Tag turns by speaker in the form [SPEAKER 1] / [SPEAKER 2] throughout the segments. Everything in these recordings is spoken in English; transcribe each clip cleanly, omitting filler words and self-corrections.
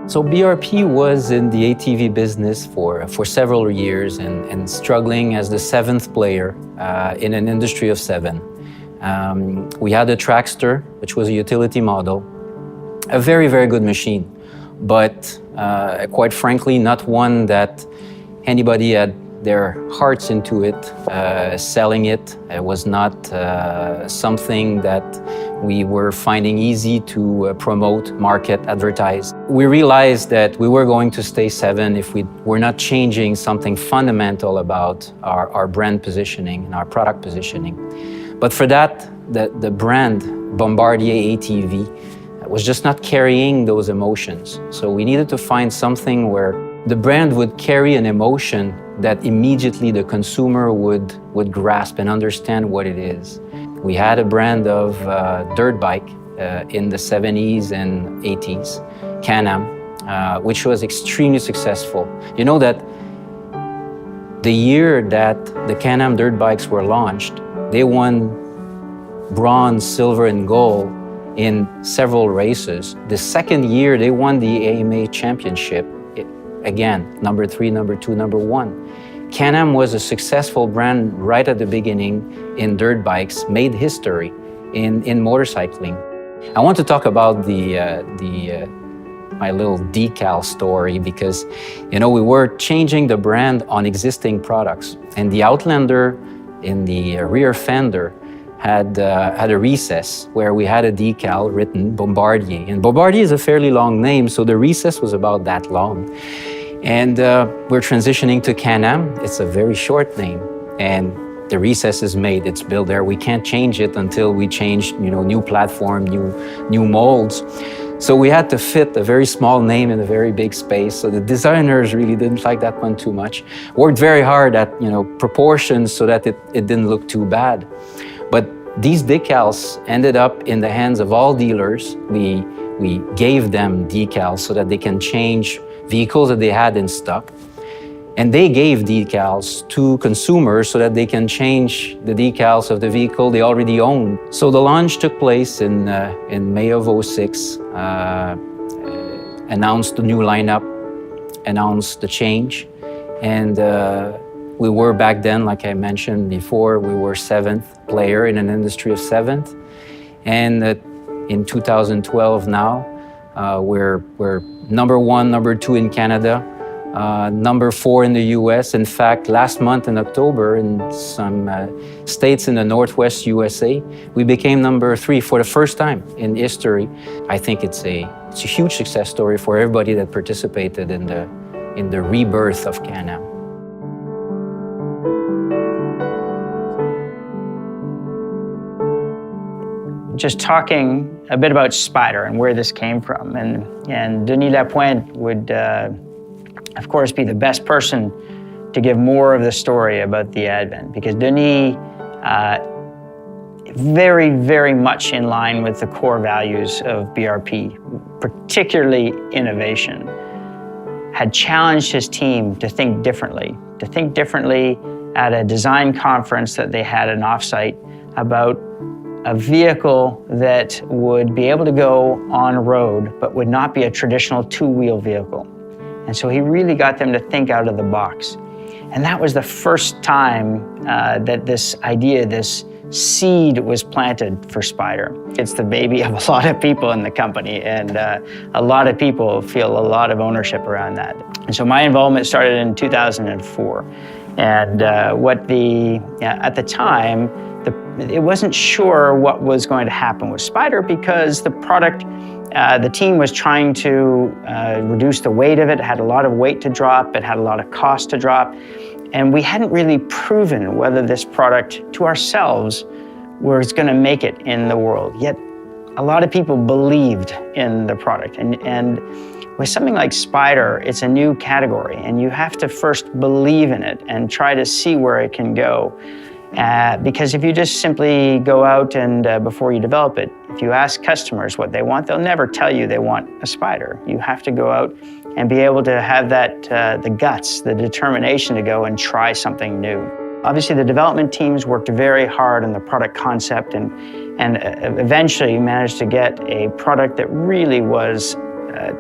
[SPEAKER 1] So BRP was in the ATV business for several years and struggling as the seventh player in an industry of seven. We had a Trackster, which was a utility model, a very, very good machine, but quite frankly, not one that anybody had their hearts into it. Selling it was not something that we were finding easy to promote, market, advertise. We realized that we were going to stay seven if we were not changing something fundamental about our brand positioning and our product positioning. But for that, the brand Bombardier ATV was just not carrying those emotions. So we needed to find something where the brand would carry an emotion that immediately the consumer would grasp and understand what it is. We had a brand of dirt bike in the 70s and 80s, Can-Am, which was extremely successful. You know that the year that the Can-Am dirt bikes were launched, they won bronze, silver, and gold in several races. The second year, they won the AMA championship. Again, number 3, number 2, number 1. Can-Am was a successful brand right at the beginning in dirt bikes, made history in motorcycling. I want to talk about my little decal story because, you know, we were changing the brand on existing products, and the Outlander in the rear fender had a recess where we had a decal written Bombardier. And Bombardier is a fairly long name, so the recess was about that long. And we're transitioning to Can-Am. It's a very short name, and the recess is made, it's built there. We can't change it until we change, you know, new platform, new molds. So we had to fit a very small name in a very big space. So the designers really didn't like that one too much. Worked very hard at, you know, proportions so that it didn't look too bad. But these decals ended up in the hands of all dealers. We gave them decals so that they can change vehicles that they had in stock. And they gave decals to consumers so that they can change the decals of the vehicle they already own. So the launch took place in May of 2006, announced the new lineup, announced the change. And we were back then, like I mentioned before, we were seventh player in an industry of seventh. And in 2012 now, we're number 1, number 2 in Canada, number 4 in the US. In fact, last month in October, in some states in the Northwest USA, we became number 3 for the first time in history. I think it's a huge success story for everybody that participated in the rebirth of Can-Am.
[SPEAKER 2] Just talking a bit about Spyder and where this came from. And Denis Lapointe would, of course, be the best person to give more of the story about the advent, because Denis, very, very much in line with the core values of BRP, particularly innovation, had challenged his team to think differently at a design conference that they had an offsite about a vehicle that would be able to go on road, but would not be a traditional two-wheel vehicle. And so he really got them to think out of the box. And that was the first time that this idea, this seed was planted for Spyder. It's the baby of a lot of people in the company, and a lot of people feel a lot of ownership around that. And so my involvement started in 2004. And at the time, it wasn't sure what was going to happen with Spyder, because the product, the team was trying to reduce the weight of it. It had a lot of weight to drop. It had a lot of cost to drop. And we hadn't really proven whether this product to ourselves was going to make it in the world. Yet a lot of people believed in the product. And with something like Spyder, it's a new category, and you have to first believe in it and try to see where it can go. Because if you just simply go out and before you develop it, if you ask customers what they want, they'll never tell you they want a Spyder. You have to go out and be able to have that, the guts, the determination to go and try something new. Obviously, the development teams worked very hard on the product concept and eventually managed to get a product that really was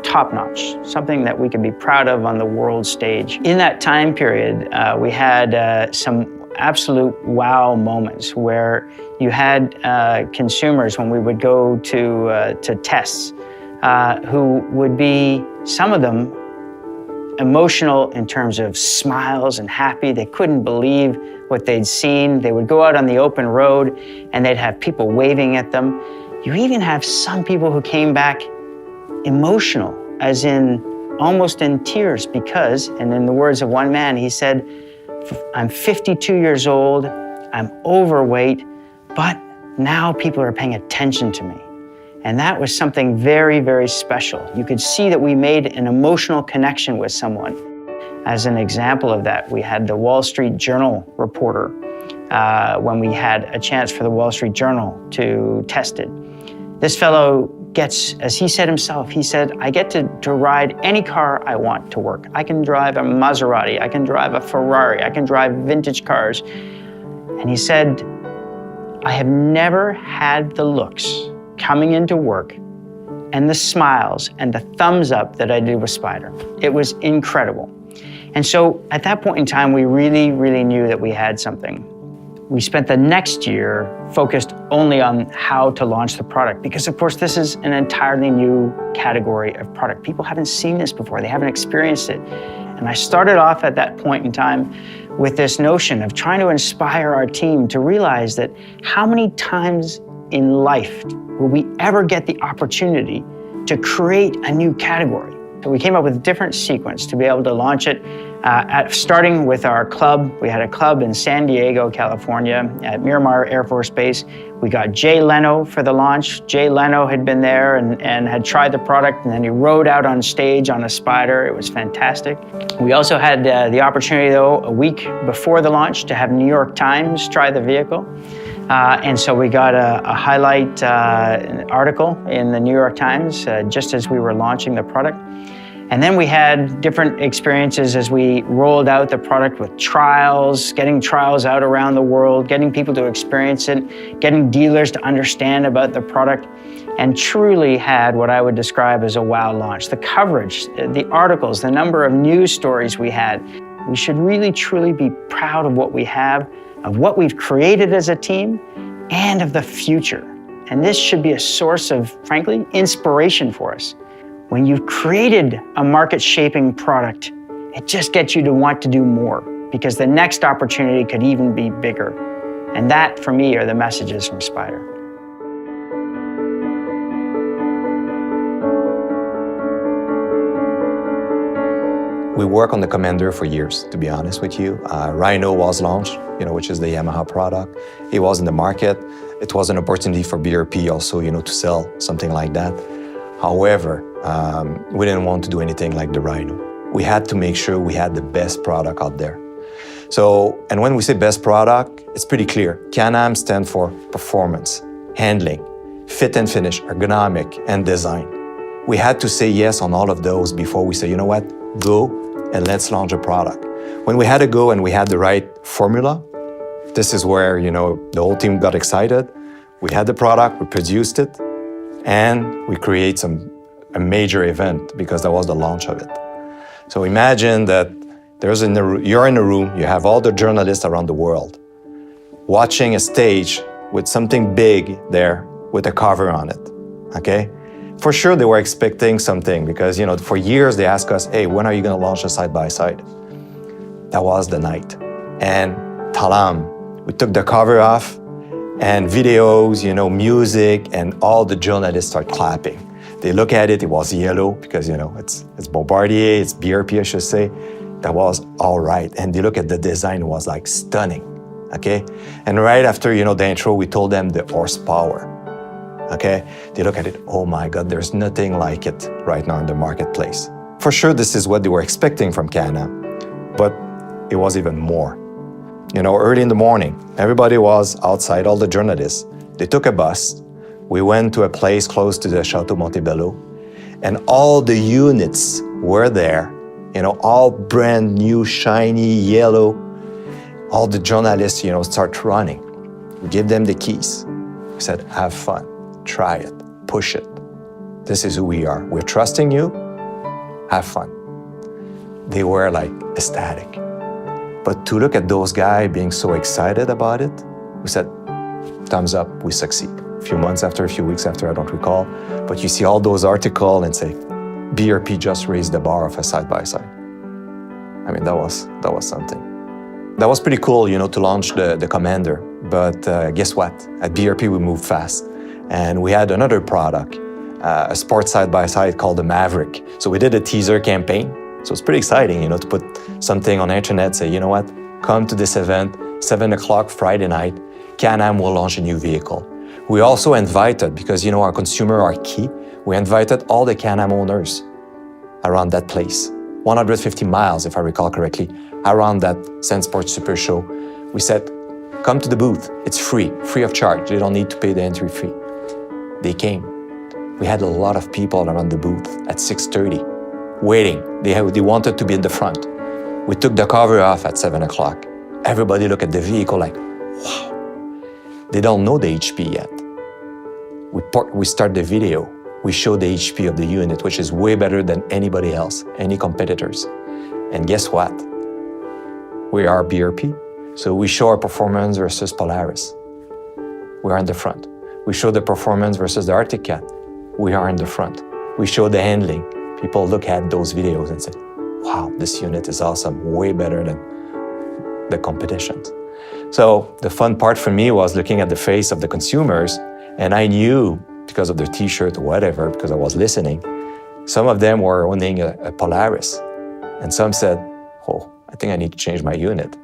[SPEAKER 2] top-notch, something that we could be proud of on the world stage. In that time period, we had some absolute wow moments where you had consumers, when we would go to tests, who would be, some of them, emotional in terms of smiles and happy. They couldn't believe what they'd seen. They would go out on the open road and they'd have people waving at them. You even have some people who came back emotional, as in almost in tears, because, and in the words of one man, he said, "I'm 52 years old, I'm overweight, but now people are paying attention to me." And that was something very, very special. You could see that we made an emotional connection with someone. As an example of that, we had the Wall Street Journal reporter when we had a chance for the Wall Street Journal to test it. This fellow gets, as he said himself, he said, "I get to ride any car I want to work. I can drive a Maserati, I can drive a Ferrari, I can drive vintage cars." And he said, "I have never had the looks coming into work and the smiles and the thumbs up that I did with Spyder." It was incredible. And so at that point in time, we really, really knew that we had something. We spent the next year focused only on how to launch the product, because of course this is an entirely new category of product. People haven't seen this before, they haven't experienced it. And I started off at that point in time with this notion of trying to inspire our team to realize that how many times in life will we ever get the opportunity to create a new category? So we came up with a different sequence to be able to launch it, starting with our club. We had a club in San Diego, California, at Miramar Air Force Base. We got Jay Leno for the launch. Jay Leno had been there and had tried the product, and then he rode out on stage on a Spyder. It was fantastic. We also had the opportunity, though, a week before the launch to have New York Times try the vehicle. And so we got a highlight article in the New York Times just as we were launching the product. And then we had different experiences as we rolled out the product with trials, getting trials out around the world, getting people to experience it, getting dealers to understand about the product, and truly had what I would describe as a wow launch. The coverage, the articles, the number of news stories we had. We should really, truly be proud of what we have, of what we've created as a team, and of the future. And this should be a source of, frankly, inspiration for us. When you've created a market-shaping product, it just gets you to want to do more, because the next opportunity could even be bigger. And that, for me, are the messages from Spyder.
[SPEAKER 3] We worked on the Commander for years, to be honest with you. Rhino was launched, which is the Yamaha product. It was in the market. It was an opportunity for BRP also, to sell something like that. However, we didn't want to do anything like the Rhino. We had to make sure we had the best product out there. So, and when we say best product, it's pretty clear. Can-Am stands for performance, handling, fit and finish, ergonomic, and design. We had to say yes on all of those before we say, you know what, go and let's launch a product. When we had to go and we had the right formula, this is where, the whole team got excited. We had the product, we produced it, and we create a major event because that was the launch of it. So imagine that you're in a room, you have all the journalists around the world watching a stage with something big there with a cover on it, okay? For sure they were expecting something because, for years they asked us, hey, when are you gonna launch a side-by-side? That was the night. And talam, we took the cover off and videos, music, and all the journalists start clapping. They look at it, it was yellow because, it's Bombardier, it's BRP, I should say. That was all right. And they look at the design, it was like stunning, okay? And right after, the intro, we told them the horsepower, okay? They look at it, oh my God, there's nothing like it right now in the marketplace. For sure, this is what they were expecting from Can-Am, but it was even more. Early in the morning, everybody was outside, all the journalists. They took a bus. We went to a place close to the Chateau Montebello, and all the units were there, all brand new, shiny, yellow. All the journalists, start running. We give them the keys. We said, have fun, try it, push it. This is who we are. We're trusting you. Have fun. They were like ecstatic. But to look at those guys being so excited about it, we said, thumbs up, we succeed. A few months after, a few weeks after, I don't recall. But you see all those articles and say, BRP just raised the bar of a side-by-side. I mean, that was something. That was pretty cool, to launch the Commander. But guess what? At BRP, we moved fast. And we had another product, a sports side-by-side called the Maverick. So we did a teaser campaign. So it's pretty exciting, to put something on the internet, say, you know what, come to this event, 7 o'clock Friday night, Can-Am will launch a new vehicle. We also invited, because our consumer are key, we invited all the Can-Am owners around that place. 150 miles, if I recall correctly, around that Sand Sports Super Show. We said, come to the booth, it's free of charge, you don't need to pay the entry fee. They came. We had a lot of people around the booth at 6:30. Waiting. They wanted to be in the front. We took the cover off at 7 o'clock. Everybody looked at the vehicle like, wow. They don't know the HP yet. We start the video. We show the HP of the unit, which is way better than anybody else, any competitors. And guess what? We are BRP. So we show our performance versus Polaris. We are in the front. We show the performance versus the Arctic Cat. We are in the front. We show the handling. People look at those videos and say, wow, this unit is awesome, way better than the competitions. So the fun part for me was looking at the face of the consumers, and I knew, because of their t-shirt or whatever, because I was listening, some of them were owning a Polaris, and some said, oh, I think I need to change my unit.